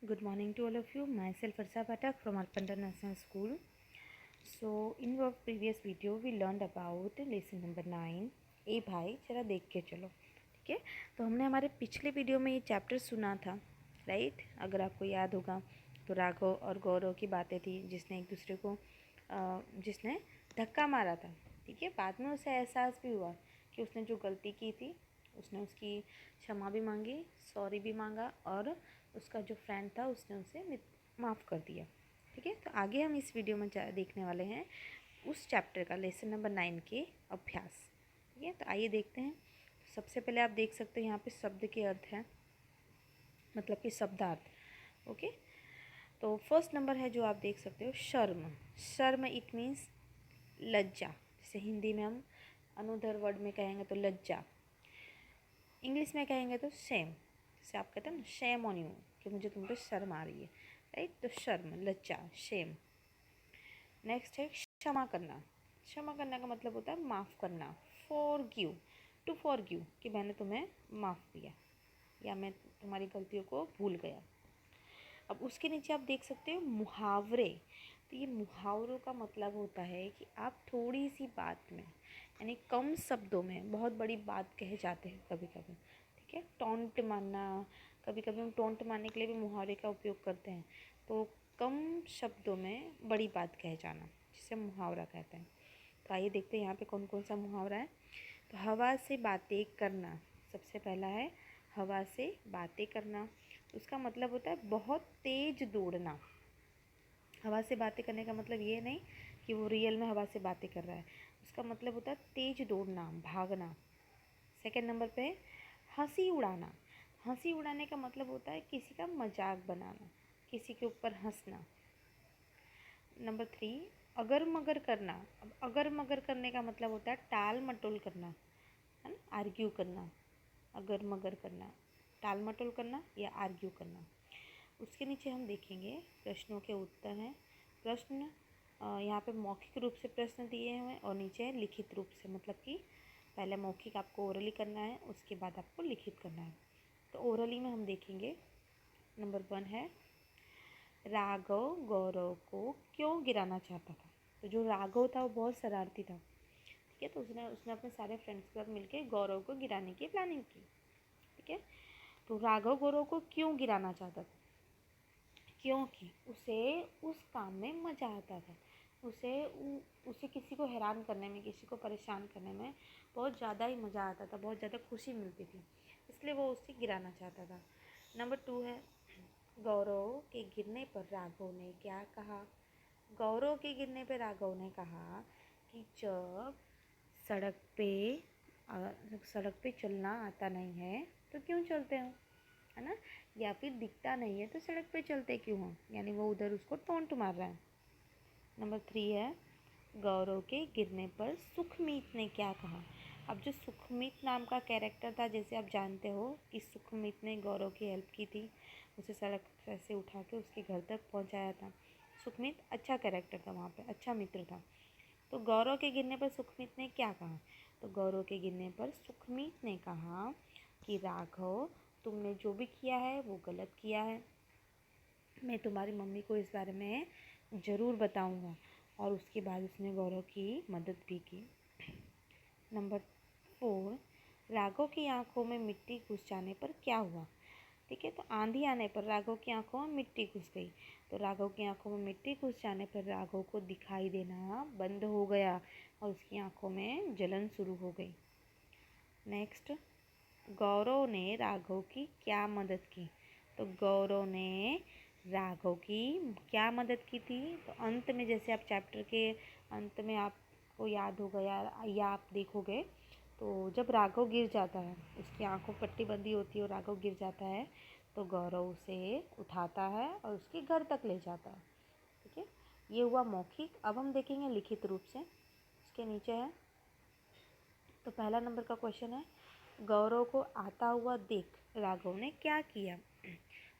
Good morning to all of you. Myself Arsa Patak from Alpanta National School. So in our previous video we learned about lesson number 9. ए भाई जरा देख के चलो. ठीक है, तो हमने हमारे पिछले वीडियो में ये चैप्टर सुना था, राइट? अगर आपको याद होगा तो राघव और गौरव की बातें थी जिसने एक दूसरे को जिसने धक्का मारा था. ठीक है, बाद में उसे एहसास भी हुआ कि उसने जो गलती की थी उसने उसकी क्षमा भी मांगी, सॉरी भी मांगा और उसका जो फ्रेंड था उसने उसे माफ़ कर दिया. ठीक है, तो आगे हम इस वीडियो में देखने वाले हैं उस चैप्टर का लेसन नंबर 9 के अभ्यास. ठीक है, तो आइए देखते हैं. सबसे पहले आप देख सकते हो यहाँ पे शब्द के अर्थ हैं, मतलब कि शब्दार्थ. ओके, तो फर्स्ट नंबर है जो आप देख सकते हो शर्म. शर्म इट मीन्स लज्जा. जैसे हिंदी में हम अनुधर वर्ड में कहेंगे तो लज्जा, इंग्लिश में कहेंगे तो शेम. जैसे आप कहते हैं ना शेम ऑन यू, कि मुझे तुम पे शर्म आ रही है, राइट? तो शर्म, लज्जा, शेम. नेक्स्ट है क्षमा करना. क्षमा करना का मतलब होता है माफ़ करना. फॉरगिव, टू फॉरगिव, कि मैंने तुम्हें माफ़ किया या मैं तुम्हारी गलतियों को भूल गया. अब उसके नीचे आप देख सकते हो मुहावरे. तो ये मुहावरों का मतलब होता है कि आप थोड़ी सी बात में, यानी कम शब्दों में बहुत बड़ी बात कह जाते हैं कभी कभी. ठीक है, टोंट मारना, कभी कभी हम टोंट मारने के लिए भी मुहावरे का उपयोग करते हैं. तो कम शब्दों में बड़ी बात कह जाना जिसे मुहावरा कहते हैं. तो आइए देखते हैं यहाँ पे कौन कौन सा मुहावरा है. तो हवा से बातें करना, सबसे पहला है हवा से बातें करना. उसका मतलब होता है बहुत तेज दौड़ना. हवा से बातें करने का मतलब ये नहीं कि वो रियल में हवा से बातें कर रहा है. उसका मतलब होता है तेज दौड़ना, भागना. सेकंड नंबर पे हंसी उड़ाना. हंसी उड़ाने का मतलब होता है किसी का मजाक बनाना, किसी के ऊपर हंसना. नंबर 3 अगर मगर करना. अब अगर मगर करने का मतलब होता है टाल मटोल करना, है ना, आर्ग्यू करना. अगर मगर करना, टाल मटोल करना या आर्ग्यू करना. उसके नीचे हम देखेंगे प्रश्नों के उत्तर हैं. प्रश्न यहाँ पे मौखिक रूप से प्रश्न दिए हुए हैं और नीचे है लिखित रूप से, मतलब कि पहले मौखिक आपको ओरली करना है, उसके बाद आपको लिखित करना है. तो ओरली में हम देखेंगे नंबर 1 है राघव गौरव को क्यों गिराना चाहता था. तो जो राघव था वो बहुत शरारती था. ठीक है, तो उसने उसने अपने सारे फ्रेंड्स के साथ मिलकर गौरव को गिराने की प्लानिंग की. ठीक है, तो राघव गौरव को क्यों गिराना चाहता था? क्योंकि उसे उस काम में मज़ा आता था. उसे किसी को हैरान करने में, किसी को परेशान करने में बहुत ज़्यादा ही मज़ा आता था, बहुत ज़्यादा खुशी मिलती थी, इसलिए वो उसे गिराना चाहता था. नंबर 2 है गौरव के गिरने पर राघव ने क्या कहा. गौरव के गिरने पर राघव ने कहा कि जब सड़क पे सड़क पे चलना आता नहीं है तो क्यों चलते हो, है ना, या फिर दिखता नहीं है तो सड़क पे चलते क्यों हो, यानी वो उधर उसको टोंट मार रहा है. नंबर 3 है गौरव के गिरने पर सुखमीत ने क्या कहा. अब जो सुखमीत नाम का कैरेक्टर था, जैसे आप जानते हो कि सुखमीत ने गौरव की हेल्प की थी, उसे सड़क से उठा के उसके घर तक पहुंचाया था. सुखमीत अच्छा कैरेक्टर था, वहाँ पे अच्छा मित्र था. तो गौरव के गिरने पर सुखमीत ने क्या कहा. तो गौरव के गिरने पर सुखमीत ने कहा कि राघव, तुमने जो भी किया है वो गलत किया है. मैं तुम्हारी मम्मी को इस बारे में ज़रूर बताऊंगा. और उसके बाद उसने गौरव की मदद भी की. नंबर 4 राघव की आंखों में मिट्टी घुस जाने पर क्या हुआ. ठीक है, तो आंधी आने पर राघव की आंखों में मिट्टी घुस गई. तो राघव की आंखों में मिट्टी घुस जाने पर राघव को दिखाई देना बंद हो गया और उसकी आंखों में जलन शुरू हो गई. नेक्स्ट, गौरव ने राघव की क्या मदद की. तो गौरव ने राघव की क्या मदद की थी. तो अंत में, जैसे आप चैप्टर के अंत में आपको याद होगा या आप देखोगे, तो जब राघव गिर जाता है, उसकी आंखों पट्टी बंदी होती है और राघव गिर जाता है, तो गौरव उसे उठाता है और उसके घर तक ले जाता है. ठीक है, ये हुआ मौखिक. अब हम देखेंगे लिखित रूप से. इसके नीचे है, तो पहला नंबर का क्वेश्चन है गौरव को आता हुआ देख राघव ने क्या किया.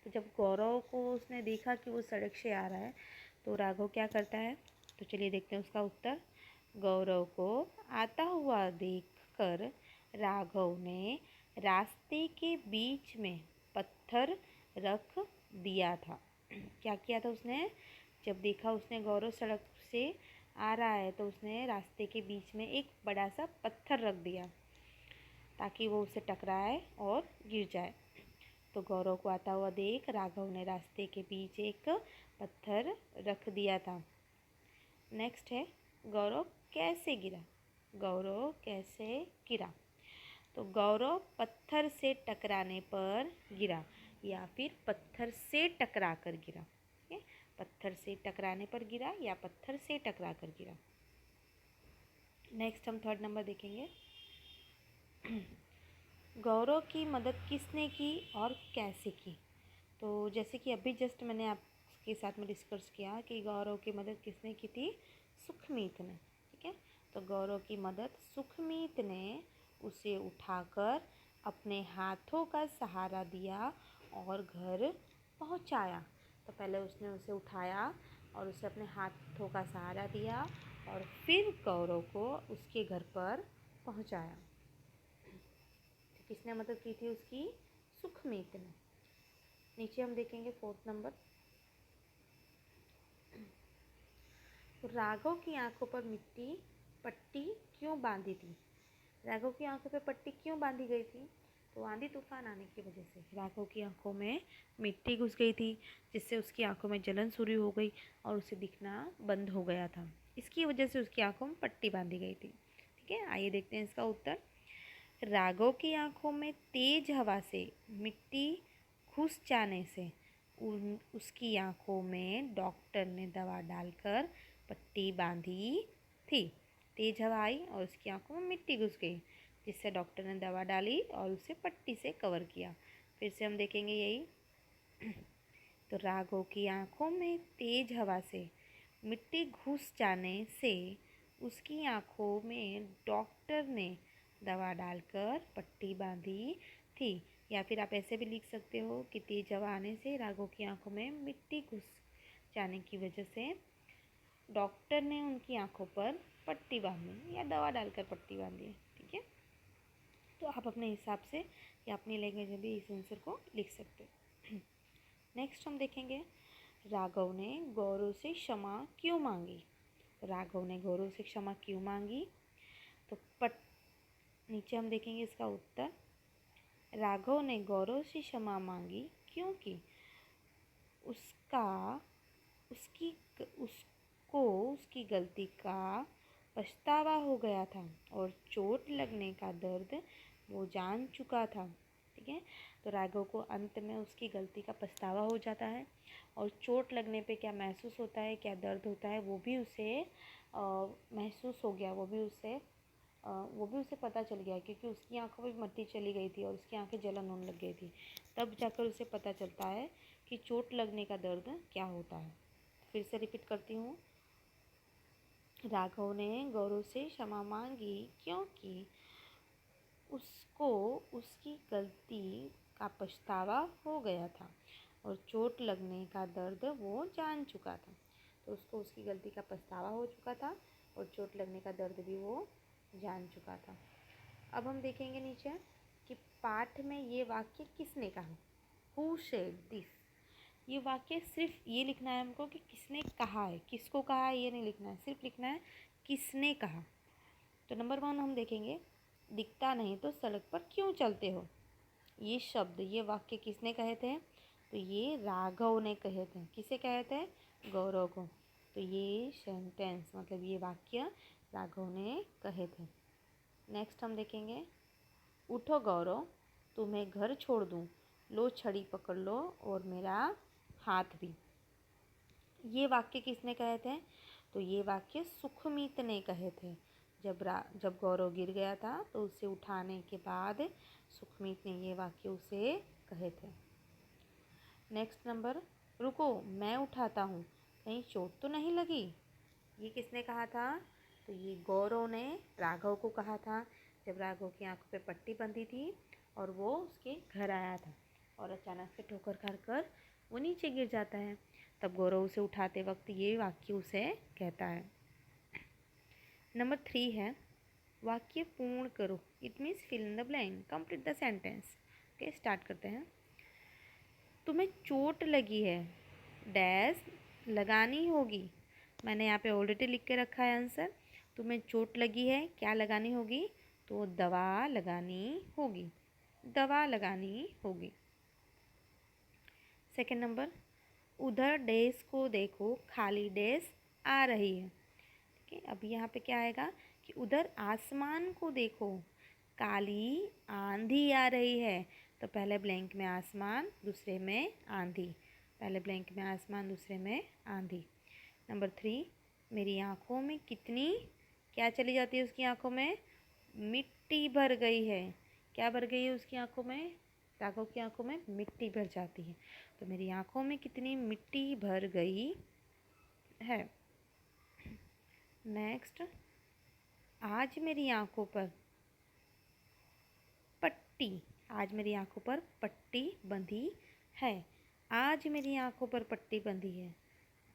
तो जब गौरव को उसने देखा कि वो सड़क से आ रहा है, तो राघव क्या करता है. तो चलिए देखते हैं उसका उत्तर. गौरव को आता हुआ देखकर राघव ने रास्ते के बीच में पत्थर रख दिया था। क्या किया था उसने? जब देखा उसने गौरव सड़क से आ रहा है तो उसने रास्ते के बीच में एक बड़ा सा पत्थर रख दिया ताकि वो उसे टकराए और गिर जाए। तो गौरव को आता हुआ देख राघव ने रास्ते के बीच एक पत्थर रख दिया था। नेक्स्ट है गौरव कैसे गिरा। गौरव कैसे गिरा? तो गौरव पत्थर से टकराने पर गिरा या फिर पत्थर से टकरा कर गिरा। ठीक है, पत्थर से टकराने पर गिरा या पत्थर से टकरा कर गिरा। नेक्स्ट हम थर्ड नंबर देखेंगे। गौरव की मदद किसने की और कैसे की? तो जैसे कि अभी जस्ट मैंने आपके साथ में डिस्कस किया कि गौरव की मदद किसने की थी? सुखमीत ने। ठीक है, तो गौरव की मदद सुखमीत ने उसे उठाकर अपने हाथों का सहारा दिया और घर पहुंचाया। तो पहले उसने उसे उठाया और उसे अपने हाथों का सहारा दिया और फिर गौरव को उसके घर पर पहुंचाया। तो किसने मदद की थी उसकी? सुखमीत ने। नीचे हम देखेंगे फोर्थ नंबर। राघव की आंखों पर मिट्टी पट्टी क्यों बांधी थी? राघव की आंखों पर पट्टी क्यों बांधी गई थी? तो आंधी तूफान आने की वजह से राघव की आंखों में मिट्टी घुस गई थी, जिससे उसकी आंखों में जलन शुरू हो गई और उसे दिखना बंद हो गया था। इसकी वजह से उसकी आंखों में पट्टी बांधी गई थी। ठीक है, आइए देखते हैं इसका उत्तर। राघव की आंखों में तेज हवा से मिट्टी घुस जाने से उसकी आंखों में डॉक्टर ने दवा डालकर पट्टी बांधी थी। तेज हवा आई और उसकी आंखों में मिट्टी घुस गई, जिससे डॉक्टर ने दवा डाली और उसे पट्टी से कवर किया। फिर से हम देखेंगे यही। तो राघव की आंखों में तेज हवा से मिट्टी घुस जाने से उसकी आंखों में डॉक्टर ने दवा डालकर पट्टी बांधी थी। या फिर आप ऐसे भी लिख सकते हो कि तेज हवा आने से राघव की आंखों में मिट्टी घुस जाने की वजह से डॉक्टर ने उनकी आंखों पर पट्टी बांधी या दवा डालकर पट्टी बांधी। ठीक है, तो आप अपने हिसाब से या अपनी लैंग्वेज में भी इस आंसर को लिख सकते हो। नेक्स्ट हम देखेंगे राघव ने गौरव से क्षमा क्यों मांगी। राघव ने गौरव से क्षमा क्यों मांगी? तो नीचे हम देखेंगे इसका उत्तर। राघव ने गौरव से क्षमा मांगी क्योंकि उसका उसकी उसको उसकी गलती का पछतावा हो गया था और चोट लगने का दर्द वो जान चुका था। ठीक है, तो राघव को अंत में उसकी गलती का पछतावा हो जाता है और चोट लगने पे क्या महसूस होता है, क्या दर्द होता है, वो भी उसे महसूस हो गया। वो भी उसे पता चल गया, क्योंकि उसकी आंखों में मिट्टी चली गई थी और उसकी आंखें जलन होने लग गई थी। तब जाकर उसे पता चलता है कि चोट लगने का दर्द क्या होता है। फिर से रिपीट करती हूँ। राघव ने गौरव से क्षमा मांगी क्योंकि उसको उसकी गलती का पछतावा हो गया था और चोट लगने का दर्द वो जान चुका था। तो उसको उसकी गलती का पछतावा हो चुका था और चोट लगने का दर्द भी वो जान चुका था। अब हम देखेंगे नीचे कि पाठ में ये वाक्य किसने कहा। Who said this. ये वाक्य सिर्फ ये लिखना है हमको कि किसने कहा है, किसको कहा है ये नहीं लिखना है, सिर्फ लिखना है किसने कहा। तो नंबर 1 हम देखेंगे, दिखता नहीं तो सड़क पर क्यों चलते हो। ये शब्द, ये वाक्य किसने कहे थे? तो ये राघव ने कहे थे। किसे कहे थे? गौरव को। तो ये सेंटेंस मतलब ये वाक्य राघव ने कहे थे। नेक्स्ट हम देखेंगे, उठो गौरव, तुम्हें घर छोड़ दूँ, लो छड़ी पकड़ लो और मेरा हाथ भी। ये वाक्य किसने कहे थे? तो ये वाक्य सुखमीत ने कहे थे। जब गौरव गिर गया था तो उसे उठाने के बाद सुखमीत ने ये वाक्य उसे कहे थे। नेक्स्ट नंबर, रुको मैं उठाता हूँ, कहीं चोट तो नहीं लगी। ये किसने कहा था? तो ये गौरव ने राघव को कहा था, जब राघव की आंखों पे पट्टी बंधी थी और वो उसके घर आया था और अचानक से ठोकर खाकर वो नीचे गिर जाता है। तब गौरव उसे उठाते वक्त ये वाक्य उसे कहता है। नंबर 3 है, वाक्य पूर्ण करो। It means fill in the blank, complete the sentence. Okay, start करते हैं। तुम्हें चोट लगी है, डैश लगानी होगी। मैंने यहाँ पे ऑलरेडी लिख के रखा है आंसर। तुम्हें चोट लगी है, क्या लगानी होगी? तो दवा लगानी होगी, दवा लगानी होगी। सेकंड नंबर, उधर डैश को देखो, खाली डैश आ रही है। ठीक है, अब यहाँ पे क्या आएगा कि उधर आसमान को देखो, काली आंधी आ रही है। तो पहले ब्लैंक में आसमान, दूसरे में आंधी। पहले ब्लैंक में आसमान, दूसरे में आंधी। नंबर 3, मेरी आँखों में कितनी, क्या चली जाती है उसकी आँखों में? मिट्टी भर गई है। क्या भर गई है उसकी आँखों में? राघव की आँखों में मिट्टी भर जाती है। तो मेरी आँखों में कितनी मिट्टी भर गई है। नेक्स्ट, आज मेरी आँखों पर पट्टी, आज मेरी आँखों पर पट्टी बंधी है। आज मेरी आँखों पर पट्टी बंधी है,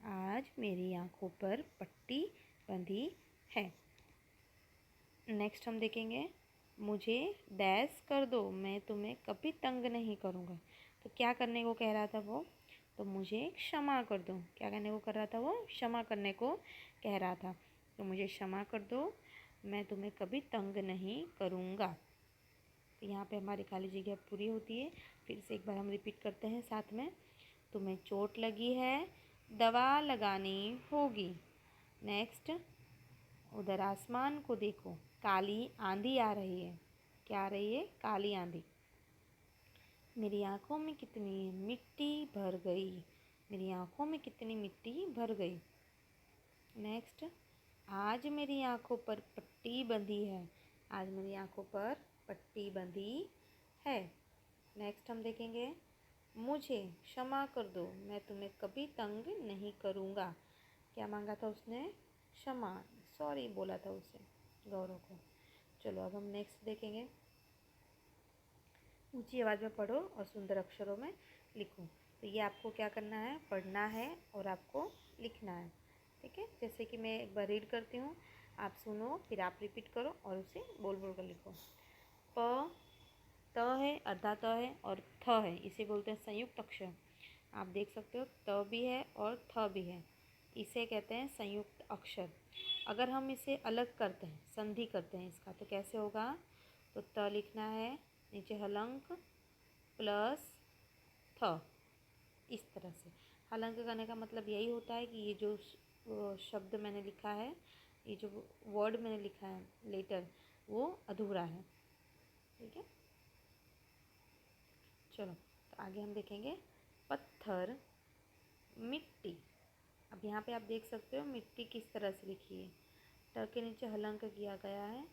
आज मेरी आँखों पर पट्टी बंधी है। नेक्स्ट हम देखेंगे, मुझे डैश कर दो, मैं तुम्हें कभी तंग नहीं करूँगा। तो क्या करने को कह रहा था वो? तो मुझे क्षमा कर दो। क्या करने को कर रहा था वो? क्षमा करने को कह रहा था। तो मुझे क्षमा कर दो, मैं तुम्हें कभी तंग नहीं करूँगा। तो यहाँ पे हमारी खाली जगह पूरी होती है। फिर से एक बार हम रिपीट करते हैं साथ में। तुम्हें चोट लगी है, दवा लगानी होगी। नेक्स्ट, उधर आसमान को देखो, काली आंधी आ रही है। क्या आ रही है? काली आंधी। मेरी आँखों में कितनी मिट्टी भर गई, मेरी आँखों में कितनी मिट्टी भर गई। नेक्स्ट, आज मेरी आँखों पर पट्टी बंधी है, आज मेरी आँखों पर पट्टी बंधी है। नेक्स्ट हम देखेंगे, मुझे क्षमा कर दो, मैं तुम्हें कभी तंग नहीं करूँगा। क्या मांगा था उसने? क्षमा, सॉरी बोला था उसे, गौरव को। चलो अब हम नेक्स्ट देखेंगे। ऊंची आवाज़ में पढ़ो और सुंदर अक्षरों में लिखो। तो ये आपको क्या करना है? पढ़ना है और आपको लिखना है। ठीक है, जैसे कि मैं एक बार रीड करती हूँ, आप सुनो, फिर आप रिपीट करो और उसे बोल बोल कर लिखो। प, त है, अर्धा त है और थ है, इसे बोलते हैं संयुक्त अक्षर। आप देख सकते हो त भी है और थ भी है, इसे कहते हैं संयुक्त अक्षर। अगर हम इसे अलग करते हैं, संधि करते हैं इसका, तो कैसे होगा? तो त लिखना है, नीचे हलंक प्लस थ, इस तरह से। हलंक करने का मतलब यही होता है कि ये जो शब्द मैंने लिखा है, ये जो वर्ड मैंने लिखा है, लेटर, वो अधूरा है। ठीक है, चलो तो आगे हम देखेंगे। पत्थर, मिट्टी। अब यहाँ पे आप देख सकते हो मिट्टी किस तरह से लिखी है। ट के नीचे हलंक किया गया है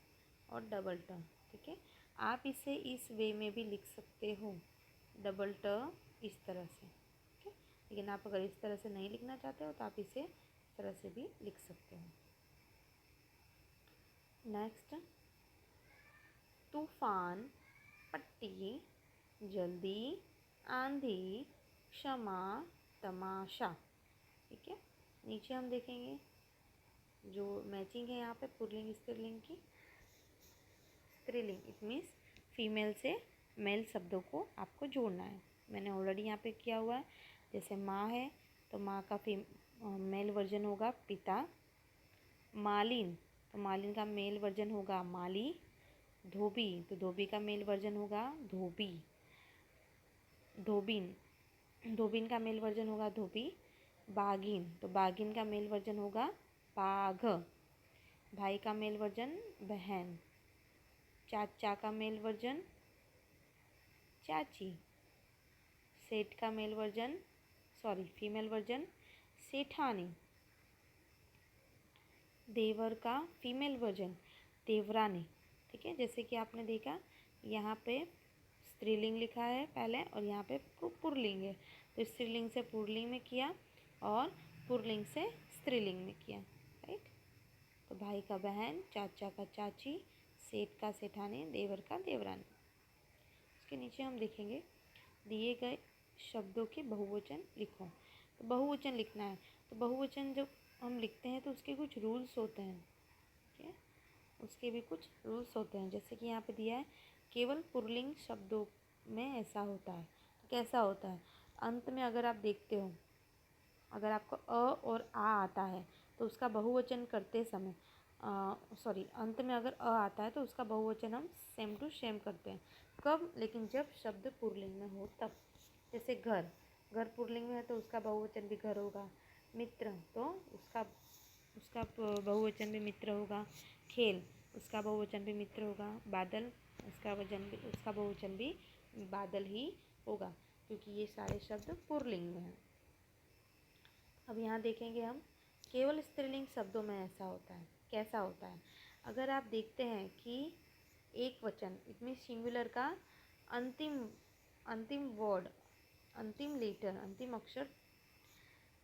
और डबल ट। ठीक है, आप इसे इस वे में भी लिख सकते हो, डबल ट इस तरह से। ठीक है, लेकिन आप अगर इस तरह से नहीं लिखना चाहते हो तो आप इसे इस तरह से भी लिख सकते हो। नेक्स्ट, तूफान, पट्टी, जल्दी, आंधी, क्षमा, तमाशा। ठीक है, नीचे हम देखेंगे जो मैचिंग है यहाँ पे पुल्लिंग स्त्रीलिंग की। स्त्रीलिंग इट मीन्स फीमेल से मेल शब्दों को आपको जोड़ना है। मैंने ऑलरेडी यहाँ पे किया हुआ है। जैसे माँ है तो माँ का मेल वर्जन होगा पिता। मालिन, तो मालिन का मेल वर्जन होगा माली। धोबी, तो धोबी का मेल वर्जन होगा धोबी। धोबिन, धोबिन का मेल वर्जन होगा धोबी। बागिन, तो बागिन का मेल वर्जन होगा बाघ। भाई का मेल वर्जन बहन। चाचा का मेल वर्जन चाची। सेठ का male version, sorry female version सेठानी। देवर का फीमेल वर्जन देवरानी। ठीक है, जैसे कि आपने देखा यहाँ पे स्त्रीलिंग लिखा है पहले और यहाँ पे पुल्लिंग है, तो स्त्रीलिंग से पुल्लिंग में किया और पुल्लिंग से स्त्रीलिंग में किया। राइट, तो भाई का बहन, चाचा का चाची, सेठ का सेठानी, देवर का देवरानी। इसके नीचे हम देखेंगे दिए गए शब्दों के बहुवचन लिखो। तो बहुवचन लिखना है, तो बहुवचन जब हम लिखते हैं तो उसके कुछ रूल्स होते हैं। ठीक है, उसके भी कुछ रूल्स होते हैं। जैसे कि यहाँ पे दिया है केवल पुल्लिंग शब्दों में ऐसा होता है। तो कैसा होता है? अंत में अगर आप देखते हो, अगर आपको अ और आ आता है तो उसका बहुवचन करते समय अंत में अगर अ आता है तो उसका बहुवचन हम सेम टू सेम करते हैं। कब? लेकिन जब शब्द पुल्लिंग में हो तब। जैसे घर, घर पुल्लिंग में है तो उसका बहुवचन भी घर होगा। मित्र, तो उसका उसका बहुवचन भी मित्र होगा। खेल, उसका बहुवचन भी मित्र होगा। बादल, उसका बहुवचन भी बादल ही होगा, क्योंकि ये सारे शब्द पुल्लिंग में हैं। अब यहाँ देखेंगे हम, केवल स्त्रीलिंग शब्दों में ऐसा होता है। कैसा होता है? अगर आप देखते हैं कि एक वचन, इट मीन सिंगुलर का अंतिम अंतिम वर्ड, अंतिम लेटर, अंतिम अक्षर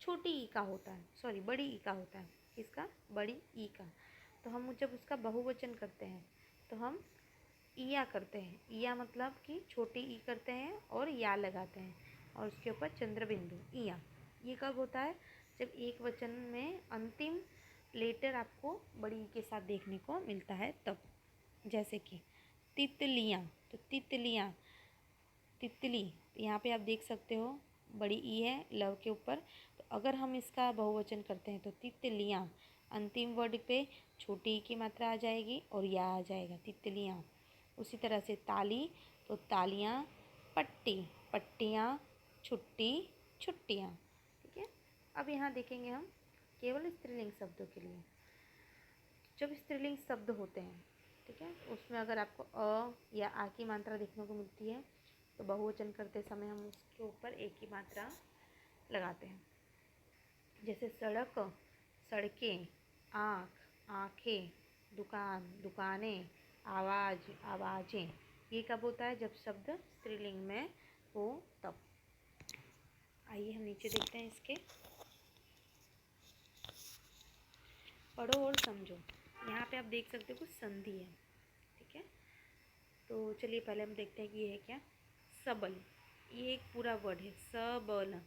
छोटी ई का होता है, सॉरी बड़ी ई का होता है। किसका? बड़ी ई का। तो हम जब उसका बहुवचन करते हैं तो हम इया करते हैं। इया मतलब कि छोटी ई करते हैं और या लगाते हैं और उसके ऊपर चंद्र बिंदु, इया। ये कब होता है? जब एक वचन में अंतिम लेटर आपको बड़ी ई के साथ देखने को मिलता है तब। जैसे कि तितलियाँ, तो तितलियाँ, तितली, तो यहाँ पे आप देख सकते हो बड़ी ई है लव के ऊपर। तो अगर हम इसका बहुवचन करते हैं तो तितलियाँ, अंतिम वर्ड पे छोटी ई की मात्रा आ जाएगी और या आ जाएगा, तितलियाँ। उसी तरह से ताली, तो तालियाँ। पट्टी, पट्टियाँ। छुट्टी, छुट्टियाँ। ठीक है। अब यहाँ देखेंगे हम केवल स्त्रीलिंग शब्दों के लिए। जब स्त्रीलिंग शब्द होते हैं, ठीक है, उसमें अगर आपको अ या आ की मात्रा देखने को मिलती है तो बहुवचन करते समय हम उसके ऊपर एक की मात्रा लगाते हैं। जैसे सड़क, सड़कें। आँख, आँखें। दुकान, दुकानें। आवाज़, आवाज़ें। ये कब होता है? जब शब्द स्त्रीलिंग में हो तब। आइए हम नीचे देखते हैं इसके। पढ़ो और समझो। यहाँ पे आप देख सकते हो कुछ संधि है, ठीक है। तो चलिए पहले हम देखते हैं कि ये है क्या। सबल, ये एक पूरा वर्ड है, सबल।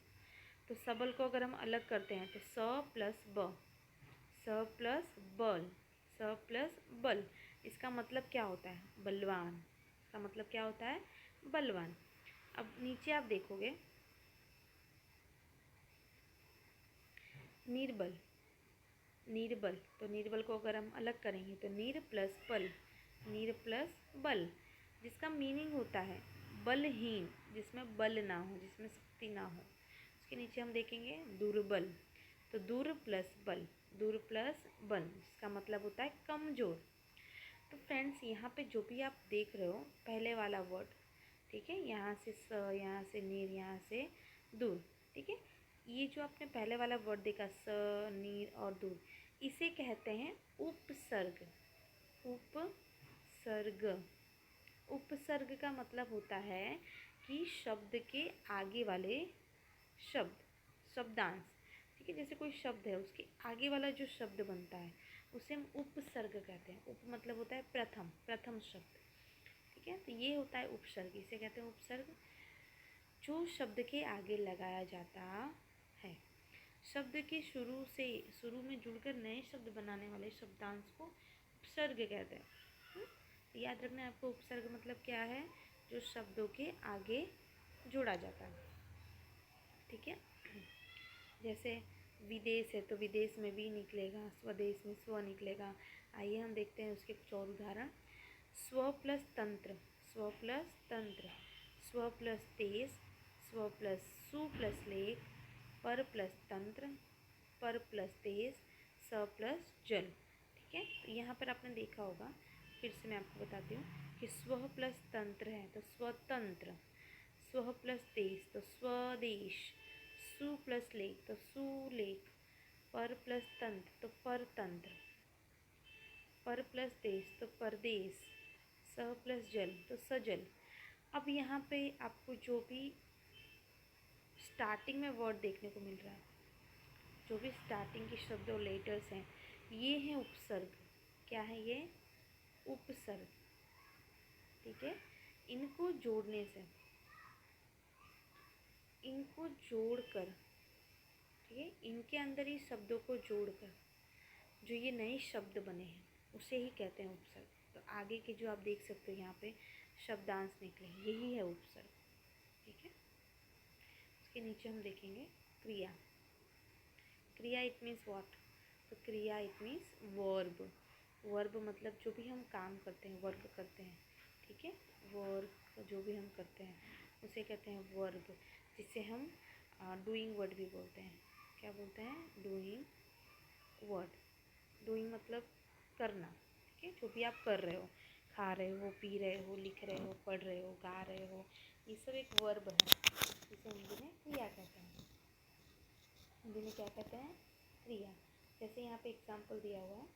तो सबल को अगर हम अलग करते हैं तो स प्लस ब, स प्लस बल, स प्लस बल। इसका मतलब क्या होता है? बलवान। इसका मतलब क्या होता है? बलवान। अब नीचे आप देखोगे निर्बल, निर्बल, तो निर्बल को अगर हम अलग करेंगे तो नीर प्लस बल, नीर प्लस बल, जिसका मीनिंग होता है बलहीन, जिसमें बल ना हो, जिसमें शक्ति ना हो। उसके नीचे हम देखेंगे दुर्बल, तो दूर प्लस बल, दूर प्लस बल, जिसका मतलब होता है कमज़ोर। तो फ्रेंड्स यहाँ पे जो भी आप देख रहे हो पहले वाला वर्ड, ठीक है, यहाँ से स, यहाँ से नीर, यहाँ से दूर, ठीक है। ये जो आपने पहले वाला वर्ड देखा स, नीर और दूर, इसे कहते हैं उपसर्ग। उपसर्ग, उपसर्ग का मतलब होता है कि शब्द के आगे वाले शब्द, शब्दांश, ठीक है। जैसे कोई शब्द है उसके आगे वाला जो शब्द बनता है उसे हम उपसर्ग कहते हैं। उप मतलब होता है प्रथम, प्रथम शब्द, ठीक है। तो ये होता है उपसर्ग, इसे कहते हैं उपसर्ग, जो शब्द के आगे लगाया जाता है। शब्द के शुरू में जुड़कर नए शब्द बनाने वाले शब्दांश को उपसर्ग कहते हैं। तो याद रखना है आपको, उपसर्ग मतलब क्या है? जो शब्दों के आगे जोड़ा जाता है, ठीक है। जैसे विदेश है तो विदेश में भी निकलेगा, स्वदेश में स्व निकलेगा। आइए हम देखते हैं उसके कुछ और उदाहरण। स्व प्लस तंत्र, स्व प्लस तंत्र, स्व प्लस देश, स्व प्लस सु प्लस लेख, पर प्लस तंत्र, पर प्लस देश, स प्लस जल, ठीक है। तो यहाँ पर आपने देखा होगा, फिर से मैं आपको बताती हूँ कि स्व प्लस तंत्र है तो स्वतंत्र, स्व प्लस देश तो स्वदेश, सु प्लस लेख तो सुलेख, पर प्लस तंत्र तो परतंत्र, पर प्लस देश तो परदेश, स प्लस जल तो सजल। अब यहाँ पे आपको जो भी स्टार्टिंग में वर्ड देखने को मिल रहा है, जो भी स्टार्टिंग के शब्द और लेटर्स हैं, ये हैं उपसर्ग। क्या है ये? उपसर्ग, ठीक है। इनको जोड़ने से, इनको जोड़कर, ठीक है, इनके अंदर ही शब्दों को जोड़कर जो ये नए शब्द बने हैं उसे ही कहते हैं उपसर्ग। तो आगे के जो आप देख सकते हो यहाँ पे शब्दांश निकले, यही है उपसर्ग, ठीक है। उसके नीचे हम देखेंगे क्रिया। क्रिया इट मीन्स व्हाट? तो क्रिया इट मीन्स वर्ब। वर्ब मतलब जो भी हम काम करते हैं, वर्क करते हैं, ठीक है, वर्क जो भी हम करते हैं उसे कहते हैं वर्ब, जिसे हम डूइंग वर्ड भी बोलते हैं। क्या बोलते हैं? Doing word. डूइंग मतलब करना, ठीक है, जो भी आप कर रहे हो, खा रहे हो, पी रहे हो, लिख रहे हो, पढ़ रहे हो, गा रहे हो, ये सब एक वर्ब है, जिसे हिंदी में क्रिया कहते हैं। हिंदी में क्या कहते हैं? क्रिया। जैसे यहाँ पे एग्जाम्पल दिया हुआ है,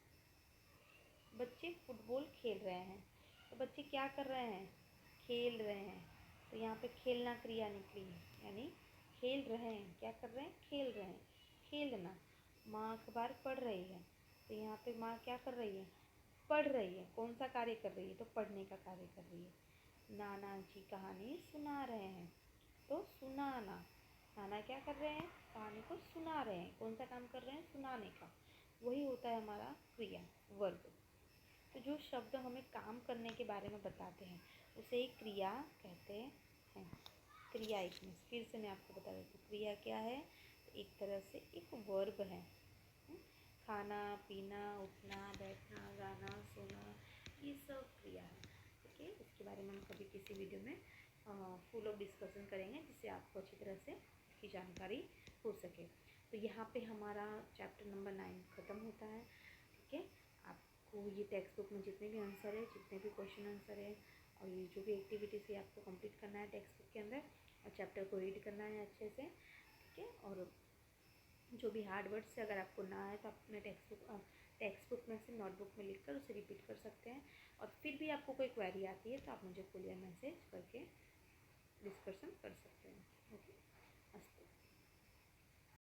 बच्चे फुटबॉल खेल रहे हैं। तो बच्चे क्या कर रहे हैं? खेल रहे हैं। तो यहाँ पे खेलना क्रिया निकली है, यानी खेल रहे हैं। क्या कर रहे हैं? खेल रहे हैं, खेलना। माँ अखबार पढ़ रही है। तो यहाँ पे माँ क्या कर रही है? पढ़ रही है। कौन सा कार्य कर रही है? तो पढ़ने का कार्य कर रही है। नाना जी कहानी सुना रहे हैं। तो सुनाना। नाना क्या कर रहे हैं? कहानी को सुना रहे हैं। कौन सा काम कर रहे हैं? सुनाने का। वही होता है हमारा क्रिया, वर्ब। तो जो शब्द हमें काम करने के बारे में बताते हैं उसे एक क्रिया कहते हैं। क्रिया एक मीन्स, फिर से मैं आपको बता देती हूँ क्रिया क्या है। एक तरह से एक वर्ब है। खाना, पीना, उठना, बैठना, गाना, सोना, ये सब क्रिया है, ठीक है। इसके बारे में हम कभी किसी वीडियो में फुल ऑफ डिस्कशन करेंगे, जिससे आपको अच्छी तरह से इसकी जानकारी हो सके। तो यहाँ पे हमारा चैप्टर नंबर 9 ख़त्म होता है, ठीक है। आपको ये टेक्स्ट बुक में जितने भी आंसर है, जितने भी क्वेश्चन आंसर है, और ये जो भी एक्टिविटीज़ है आपको कंप्लीट करना है टेक्स्ट बुक के अंदर, और चैप्टर को रीड करना है अच्छे से, ठीक है। और जो भी हार्ड वर्ड्स से अगर आपको ना आए तो आप अपने टेक्स्ट बुक में से नोटबुक में लिखकर उसे रिपीट कर सकते हैं। और फिर भी आपको कोई क्वेरी आती है तो आप मुझे कॉल या मैसेज करके डिस्कशन कर सकते हैं। ओके।